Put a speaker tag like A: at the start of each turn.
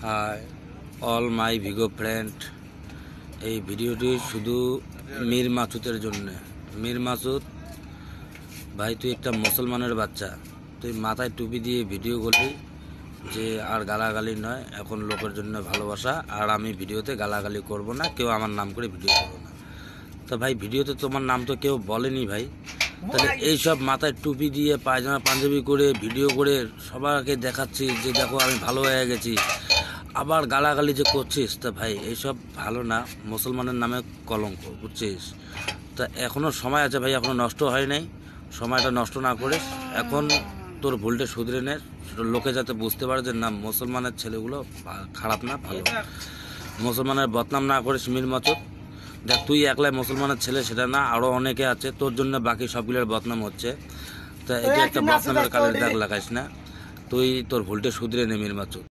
A: High all my Vigo friend, এই ভিডিওটি শুধু মীর মাসুদের জন্য। মীর মাসুদ ভাই, তুই একটা মুসলমানের বাচ্চা, তুই মাথায় টুপি দিয়ে ভিডিও করলি যে আর গালাগালি নয়, এখন লোকের জন্য ভালোবাসা। আর আমি ভিডিওতে গালাগালি করব না, কেউ আমার নাম করে ভিডিও করবো না। তো ভাই, ভিডিওতে তোমার নাম তো কেউ বলেনি ভাই, তাহলে এইসব মাথায় টুপি দিয়ে পায়জামা পাঞ্জাবি করে ভিডিও করে সবাইকে দেখাচ্ছিস যে দেখো আমি ভালো হয়ে গেছি, আবার গালাগালি যে করছিস, তা ভাই এইসব ভালো না, মুসলমানের নামে কলঙ্ক, বুঝছিস? তা এখনও সময় আছে ভাই, এখনও নষ্ট হয় নাই, সময়টা নষ্ট না করে এখন তোর ভুলটা শুধরে নে, লোকে যাতে বুঝতে পারে যে না, মুসলমানের ছেলেগুলো খারাপ না, ভালো। মুসলমানের বদনাম না করিস মীর মাসুদ। দেখ, তুই একলাই মুসলমানের ছেলে সেটা না, আরও অনেকে আছে, তোর জন্য বাকি সবগুলোর বদনাম হচ্ছে। তা এটা একটা বদনামের কালের দাগ লাগাইস না, তুই তোর ভুলটা শুধরে নে মীর মাসুদ।